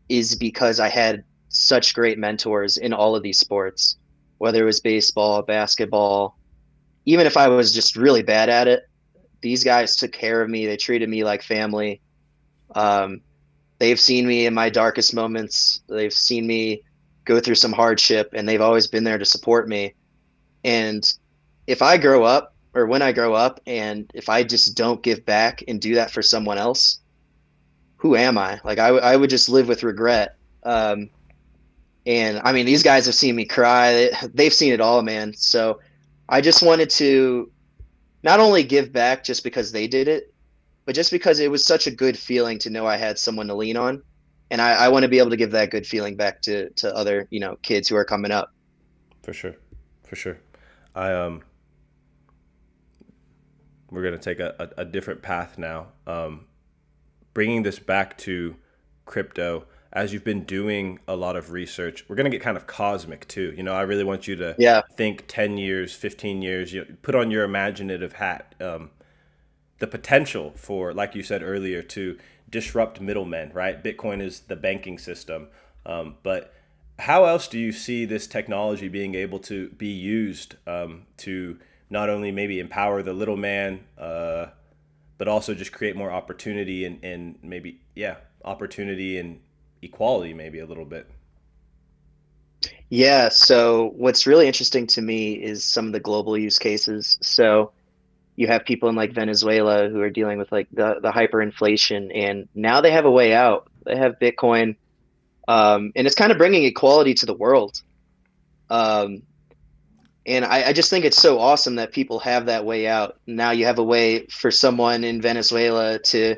is because I had such great mentors in all of these sports, whether it was baseball, basketball, even if I was just really bad at it, these guys took care of me. They treated me like family. Um, they've seen me in my darkest moments. They've seen me go through some hardship and they've always been there to support me. And if I grow up or when I grow up and if I just don't give back and do that for someone else, who am I? Like I would just live with regret. And I mean, these guys have seen me cry. They've seen it all, man. So I just wanted to not only give back just because they did it, but just because it was such a good feeling to know I had someone to lean on. And I want to be able to give that good feeling back to other, kids who are coming up. For sure, for sure. I We're gonna take a different path now. Bringing this back to crypto, as you've been doing a lot of research, we're going to get kind of cosmic too. I really want you to Yeah. think 10 years, 15 years, put on your imaginative hat. The potential for, like you said earlier, to disrupt middlemen, right? Bitcoin is the banking system. But how else do you see this technology being able to be used to not only maybe empower the little man, but also just create more opportunity and maybe, yeah, opportunity and equality, maybe a little bit? Yeah, so what's really interesting to me is some of the global use cases. So you have people in like Venezuela who are dealing with like the hyperinflation, and now they have a way out. They have Bitcoin, and it's kind of bringing equality to the world. Um, and I just think it's so awesome that people have that way out. Now you have a way for someone in Venezuela to,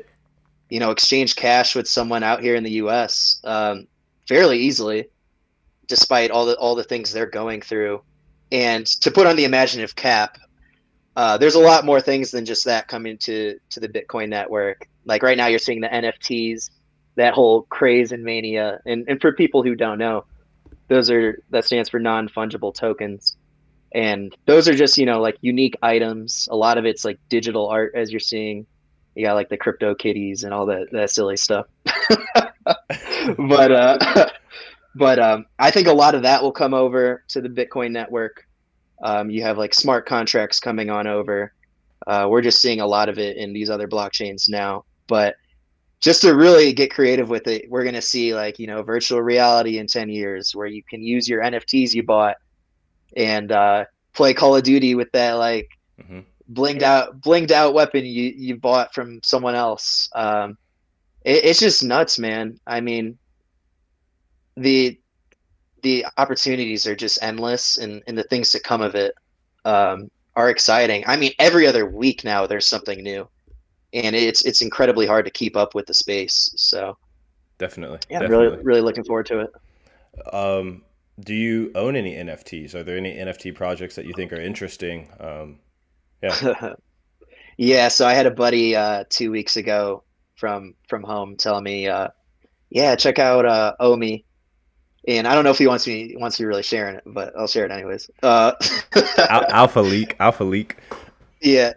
exchange cash with someone out here in the US, fairly easily, despite all the things they're going through. And to put on the imaginative cap, there's a lot more things than just that coming to the Bitcoin network. Like right now, you're seeing the NFTs, that whole craze and mania. And for people who don't know, that stands for non-fungible tokens. And those are just, like unique items. A lot of it's like digital art, as you're seeing. You got like the crypto kitties and all that silly stuff. But I think a lot of that will come over to the Bitcoin network. You have like smart contracts coming on over. We're just seeing a lot of it in these other blockchains now. But just to really get creative with it, we're going to see like, virtual reality in 10 years where you can use your NFTs you bought and play Call of Duty with that like Hmm. blinged out weapon you bought from someone else. It's just nuts, man. I mean, the the opportunities are just endless, and the things to come of it are exciting. I mean, every other week now there's something new, and it's incredibly hard to keep up with the space. So Definitely, yeah, I'm really definitely. really looking forward to Um, do you own any NFTs? Are there any NFT projects that you think are interesting? Yeah. it. Yeah, so I had a buddy 2 weeks ago from home telling me, yeah, check out Omi. And I don't know if he wants me really sharing it, but I'll share it anyways. Alpha leak, alpha leak. Yeah.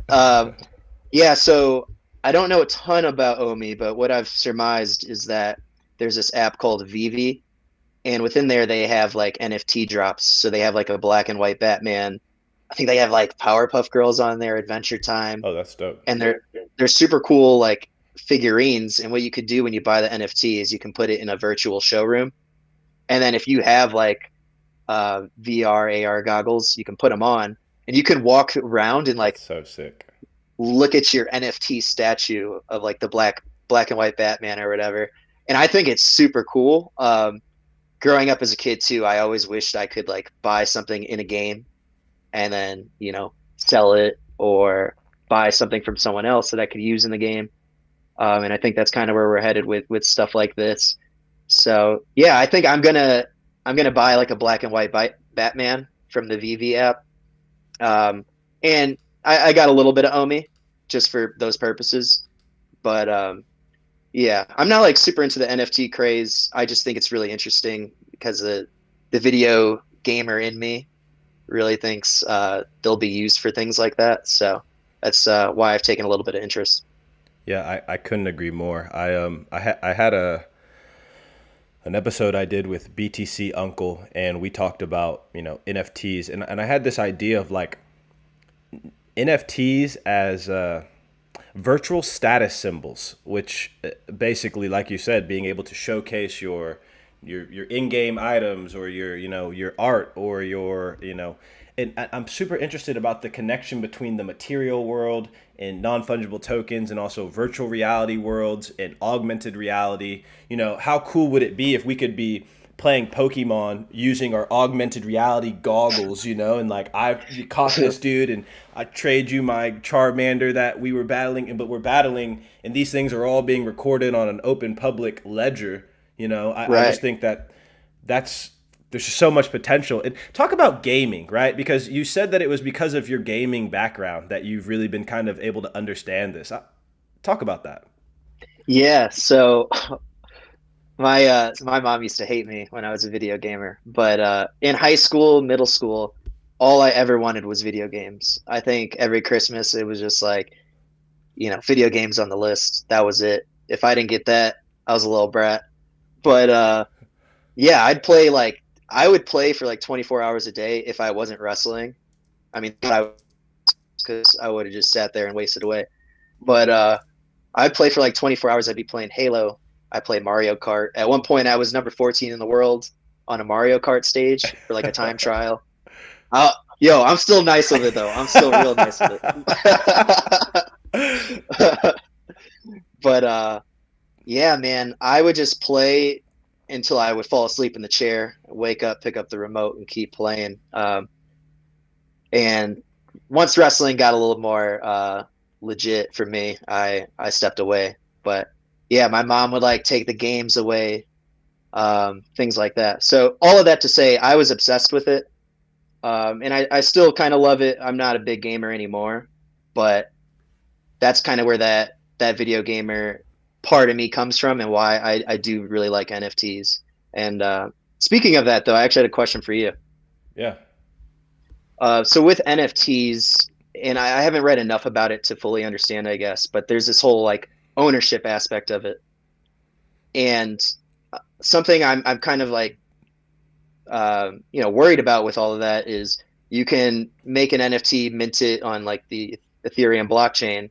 Yeah, so I don't know a ton about Omi, but what I've surmised is that there's this app called Vivi, and within there they have like NFT drops. So they have like a black and white Batman. I think they have like Powerpuff Girls on there, Adventure Time, Oh, that's dope. and they're super cool like figurines. And what you could do when you buy the NFT is you can put it in a virtual showroom, and then if you have like VR AR goggles, you can put them on, and you can walk around and That's like so sick. look at your NFT statue of like the black and white Batman or whatever. And I think it's super cool. growing up as a kid too, I always wished I could like buy something in a game and then, sell it or buy something from someone else that I could use in the game. And I think that's kind of where we're headed with stuff like this. So yeah, I think I'm gonna buy like a black and white Batman from the VV app. And I got a little bit of Omi just for those purposes. But yeah, I'm not like super into the NFT craze. I just think it's really interesting because the video gamer in me really thinks they'll be used for things like that. So that's why I've taken a little bit of interest. Yeah, I couldn't agree more. I had an episode I did with BTC Uncle, and we talked about NFTs, and I had this idea of like NFTs as virtual status symbols, which basically, like you said, being able to showcase your in-game items or your art or and I'm super interested about the connection between the material world and non-fungible tokens and also virtual reality worlds and augmented reality. How cool would it be if we could be playing Pokemon using our augmented reality goggles, and like I caught this dude and I trade you my Charmander that we were battling, but we're battling, and these things are all being recorded on an open public ledger. I Right. just think that's there's just so much potential. And talk about gaming, right? Because you said that it was because of your gaming background that you've really been kind of able to understand this. Talk about that. Yeah. So my mom used to hate me when I was a video gamer, but in high school, middle school, all I ever wanted was video games. I think every Christmas it was just like, video games on the list. That was it. If I didn't get that, I was a little brat. But yeah, I would play for like 24 hours a day if I wasn't wrestling. I mean, because I would have just sat there and wasted away. But I'd play for like 24 hours. I'd be playing Halo. I played Mario Kart. At one point, I was number 14 in the world on a Mario Kart stage for like a time trial. Yo, I'm still nice with it though. I'm still real nice with it. But yeah, man, I would just play until I would fall asleep in the chair, wake up, pick up the remote, and keep playing. And once wrestling got a little more legit for me, I stepped away. But yeah, my mom would like take the games away, things like that. So all of that to say, I was obsessed with it, and I still kind of love it. I'm not a big gamer anymore, but that's kind of where that video gamer part of me comes from, and why I do really like NFTs. And speaking of that, though, I actually had a question for you. Yeah. So with NFTs, and I haven't read enough about it to fully understand, I guess, but there's this whole like ownership aspect of it, and something I'm kind of like worried about with all of that is you can make an NFT, mint it on like the Ethereum blockchain,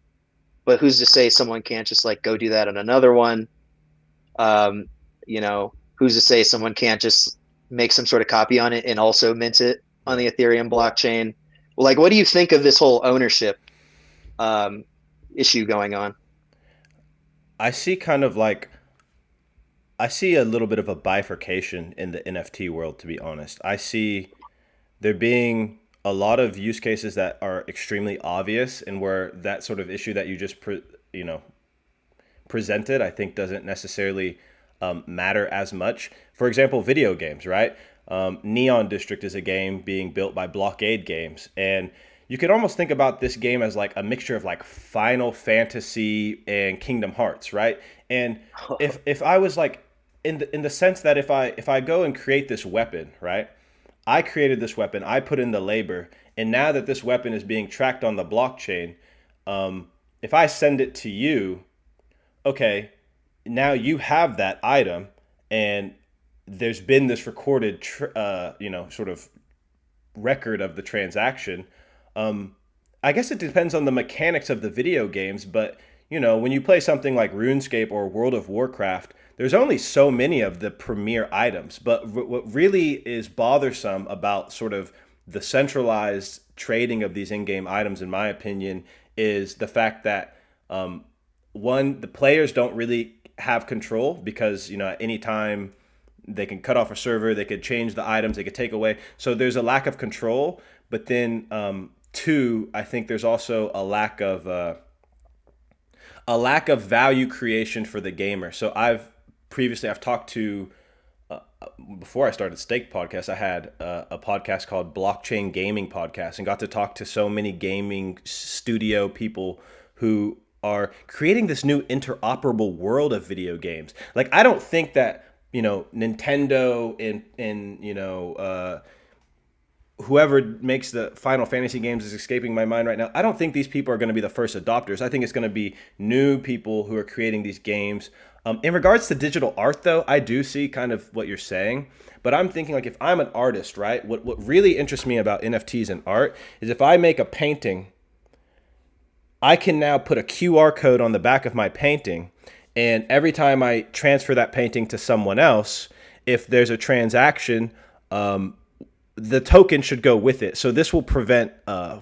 but who's to say someone can't just like go do that on another one? Um, who's to say someone can't just make some sort of copy on it and also mint it on Yeah. the Ethereum blockchain? Well, like, what do you think of this whole ownership um, issue going on? I see kind of like I see a little bit of a bifurcation in the NFT world, to be honest. I see there being a lot of use cases that are extremely obvious and where that sort of issue that you just presented, I think doesn't necessarily matter as much. For example, video games, right? Neon District is a game being built by Blockade Games, and you could almost think about this game as like a mixture of like Final Fantasy and Kingdom Hearts, right? And if I was like in the sense that if I go and create this weapon, right? I created this weapon, I put in the labor, and now that this weapon is being tracked on the blockchain, if I send it to you, okay, now you have that item, and there's been this recorded, sort of record of the transaction. I guess it depends on the mechanics of the video games, but when you play something like RuneScape or World of Warcraft, there's only so many of the premier items. But what really is bothersome about sort of the centralized trading of these in-game items, in my opinion, is the fact that one, the players don't really have control because at any time they can cut off a server, they could change the items, they could take away. So there's a lack of control. But then two, I think there's also a lack of value creation for the gamer. So I've talked to before I started Steak Podcast, I had a podcast called Blockchain Gaming Podcast, and got to talk to so many gaming studio people who are creating this new interoperable world of video games. Like, I don't think that, Nintendo and whoever makes the Final Fantasy games is escaping my mind right now. I don't think these people are going to be the first adopters. I think it's going to be new people who are creating these games. In regards to digital art, though, I do see kind of what you're saying. But I'm thinking, like, if I'm an artist, right, what really interests me about NFTs and art is if I make a painting, I can now put a QR code on the back of my painting. And every time I transfer that painting to someone else, if there's a transaction, the token should go with it. So this will prevent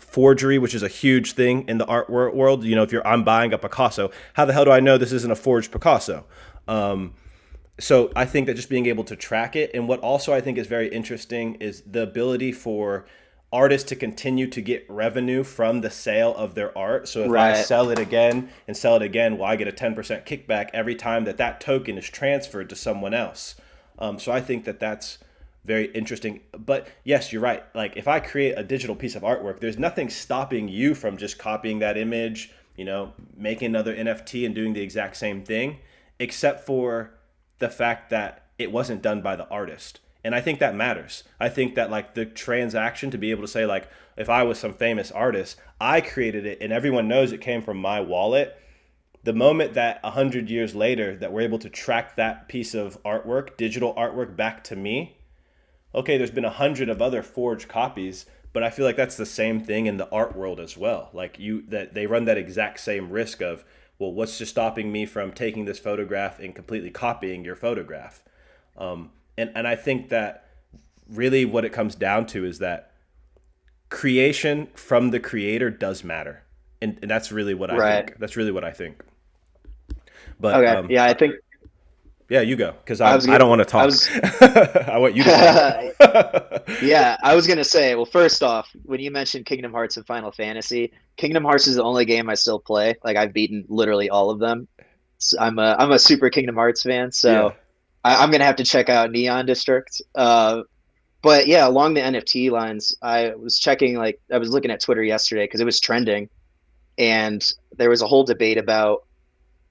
forgery, which is a huge thing in the art world. If I'm buying a Picasso, how the hell do I know this isn't a forged Picasso? So I think that just being able to track it, and what also I think is very interesting is the ability for artists to continue to get revenue from the sale of their art. So if I Right. sell it again and sell it again, well, I get a 10% kickback every time that token is transferred to someone else. So I think that that's very interesting. But yes, you're right. Like, if I create a digital piece of artwork, there's nothing stopping you from just copying that image, making another NFT and doing the exact same thing, except for the fact that it wasn't done by the artist. And I think that matters. I think that, like, the transaction, to be able to say, like, if I was some famous artist, I created it and everyone knows it came from my wallet. The moment that 100 years later that we're able to track that piece of artwork, digital artwork, back to me, okay, there's been 100 of other forged copies, but I feel like that's the same thing in the art world as well. Like, that they run that exact same risk of, well, what's just stopping me from taking this photograph and completely copying your photograph? And I think that really what it comes down to is that creation from the creator does matter. And that's really what I Right. think. That's really what I think. But Okay. Yeah, I think yeah, you go, because I was I gonna, don't want to I talk. was I want you to talk. Yeah, I was gonna say, well, first off, when you mentioned Kingdom Hearts and Final Fantasy, Kingdom Hearts is the only game I still play. Like, I've beaten literally all of them. I'm a super Kingdom Hearts fan, Yeah. so I'm gonna have to check out Neon District. But yeah, along the NFT lines, I was checking, like, I was looking at Twitter yesterday because it was trending, and there was a whole debate about,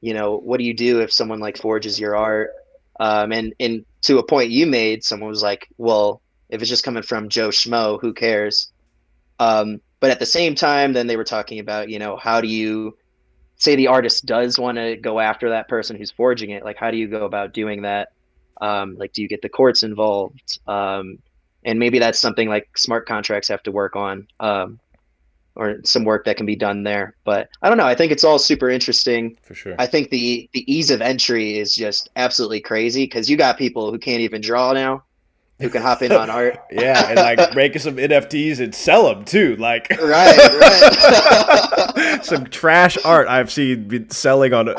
what do you do if someone like forges your art? And to a point you made, someone was like, well, if it's just coming from Joe Schmo, who cares? But at the same time, then they were talking about, how do you say the artist does want to go after that person who's forging it? Like, how do you go about doing that? Like, do you get the courts involved? And maybe that's something like smart contracts have to work on. Or some work that can be done there. But I don't know. I think it's all super interesting. For sure. I think the ease of entry is just absolutely crazy because you got people who can't even draw now who can hop in on art. Yeah, and like making some NFTs and sell them too. Like Right, right. some trash art I've seen be selling on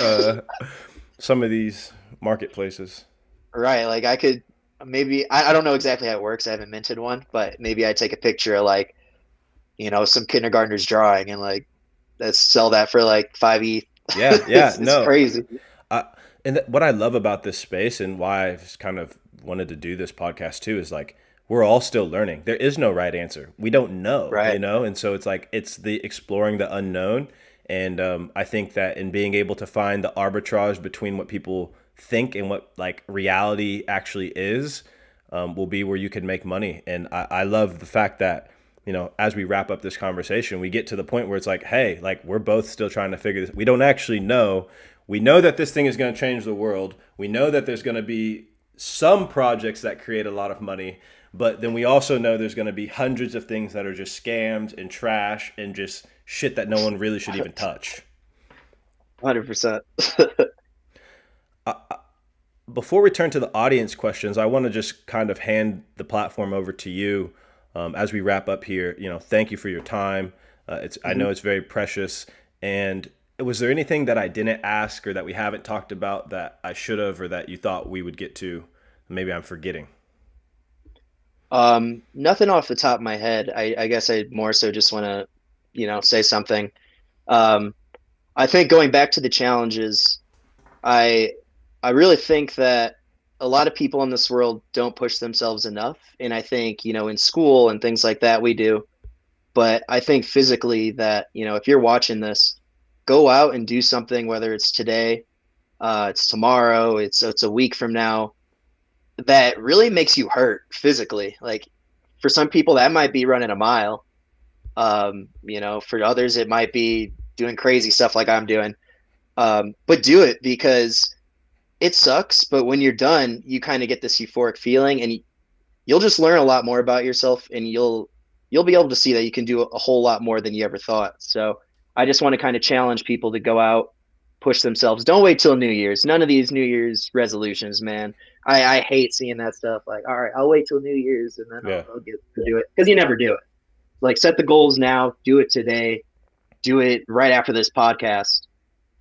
some of these marketplaces. Right. Like, I could maybe I don't know exactly how it works. I haven't minted one, but maybe I take a picture of, like, some kindergartner's drawing and, like, let's sell that for like 5 ETH. Yeah, yeah, It's no. crazy. Uh, what I love about this space and why I've kind of wanted to do this podcast too is, like, we're all still learning. There is no right answer. We don't know, Right. And so it's like it's the exploring the unknown. And I think that in being able to find the arbitrage between what people think and what, like, reality actually is, will be where you can make money. And I love the fact that, as we wrap up this conversation, we get to the point where it's like, hey, like, we're both still trying to figure this. We don't actually know. We know that this thing is going to change the world. We know that there's going to be some projects that create a lot of money, but then we also know there's going to be hundreds of things that are just scams and trash and just shit that no one really should even touch. 100%. Before we turn to the audience questions, I want to just kind of hand the platform over to you, as we wrap up here. Thank you for your time. I know it's very precious. And was there anything that I didn't ask or that we haven't talked about that I should have, or that you thought we would get to, Maybe I'm forgetting. Nothing off the top of my head. I guess I more so just want to, say something. Um, I think going back to the challenges, I I really think that a lot of people in this world don't push themselves enough. And I think, in school and things like that we do. But I think physically that, if you're watching this, go out and do something, whether it's today, it's tomorrow, it's a week from now, that really makes you hurt physically. Like for some people that might be running a mile. For others it might be doing crazy stuff like I'm doing. But do it because it sucks, but when you're done, you kind of get this euphoric feeling, and you'll just learn a lot more about yourself, and you'll be able to see that you can do a whole lot more than you ever thought. So I just want to kind of challenge people to go out, push themselves. Don't wait till New Year's. None of these New Year's resolutions, man. I hate seeing that stuff. Like, all right, I'll wait till New Year's and then Yeah. I'll get to do it, because you never do it. Like, set the goals now, do it today, do it right after this podcast,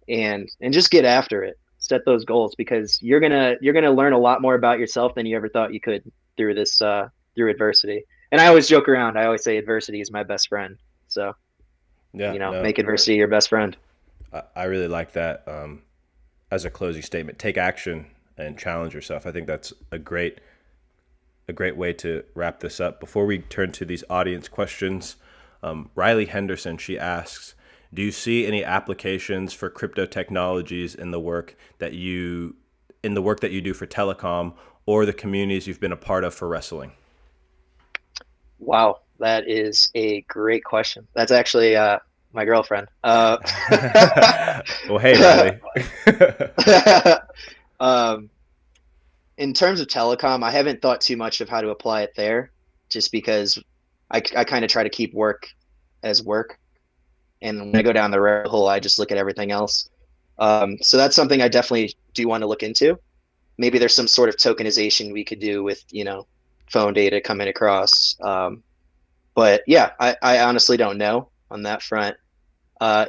and just get after it. Set those goals, because you're gonna learn a lot more about yourself than you ever thought you could through this through adversity. And I always joke around. I always say adversity is my best friend. So, Yeah, no, make adversity your best friend. I really like that as a closing statement. Take action and challenge yourself. I think that's a great way to wrap this up. Before we turn to these audience questions, Riley Henderson, she asks, do you see any applications for crypto technologies in the work that you do for telecom or the communities you've been a part of for wrestling? Wow, that is a great question. That's actually my girlfriend. Well, hey, Riley. um, in terms of telecom, I haven't thought too much of how to apply it there, just because I kind of try to keep work as work. And when I go down the rabbit hole, I just look at everything else. So that's something I definitely do want to look into. Maybe there's some sort of tokenization we could do with, phone data coming across. But yeah, I honestly don't know on that front.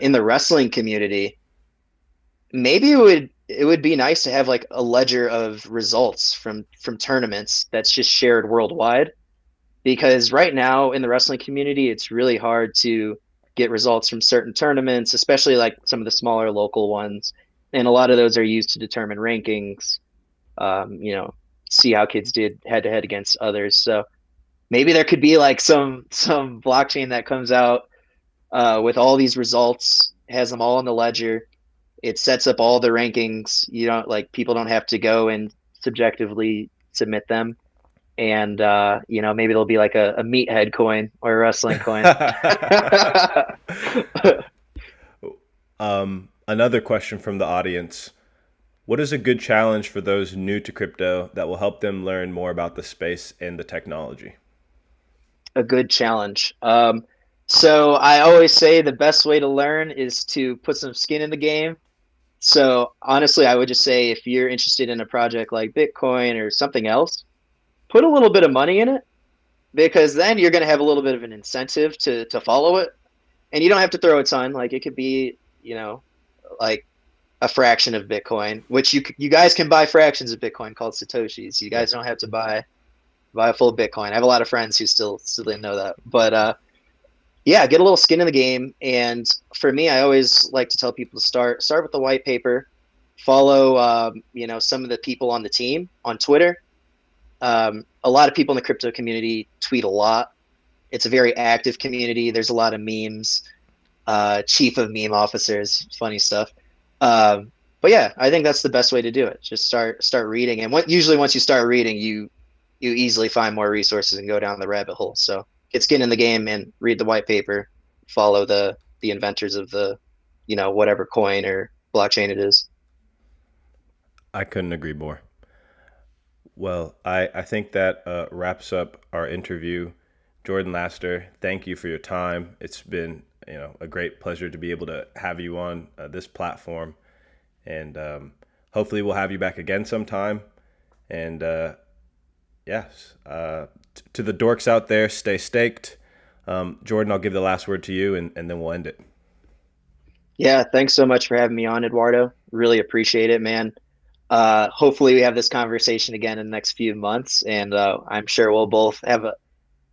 In the wrestling community, maybe it would be nice to have like a ledger of results from tournaments that's just shared worldwide, because right now in the wrestling community it's really hard to get results from certain tournaments, especially like some of the smaller local ones, and a lot of those are used to determine rankings, um, you know see how kids did head to head against others. So maybe there could be like some blockchain that comes out with all these results, has them all in the ledger. It sets up all the rankings. You don't like people don't have to go and subjectively submit them. And maybe there'll be like a meathead coin or a wrestling coin. Another question from the audience. What is a good challenge for those new to crypto that will help them learn more about the space and the technology? A good challenge. So I always say the best way to learn is to put some skin in the game. So honestly, I would just say if you're interested in a project like Bitcoin or something else, put a little bit of money in it, because then you're going to have a little bit of an incentive to follow it, and you don't have to throw a ton. Like it could be, like a fraction of Bitcoin, which you guys can buy fractions of Bitcoin called Satoshis. You Yep. guys don't have to buy a full Bitcoin. I have a lot of friends who still didn't know that, but yeah, get a little skin in the game. And for me, I always like to tell people to start with the white paper, follow some of the people on the team on Twitter. A lot of people in the crypto community tweet a lot. It's a very active community. There's a lot of memes, chief of meme officers, funny stuff. But yeah, I think that's the best way to do it. Just start reading, and usually once you start reading, you easily find more resources and go down the rabbit hole. So get skin in the game and read the white paper. Follow the inventors of the whatever coin or blockchain it is. I couldn't agree more. Well, I think that wraps up our interview. Jordan Laster, thank you for your time. It's been a great pleasure to be able to have you on this platform, and hopefully we'll have you back again sometime. And yes, to the dorks out there, stay staked. Jordan, I'll give the last word to you, and then we'll end it. Yeah, thanks so much for having me on, Eduardo. Really appreciate it, man. Hopefully we have this conversation again in the next few months, and I'm sure we'll both have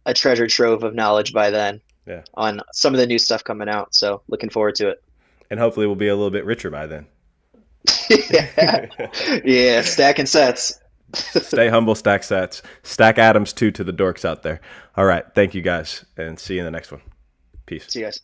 a treasure trove of knowledge by then Yeah. on some of the new stuff coming out. So looking forward to it. And hopefully we'll be a little bit richer by then. Yeah, yeah, stacking sets. Stay humble, stack sets. Stack atoms too to the dorks out there. All right. Thank you guys, and see you in the next one. Peace. See you guys.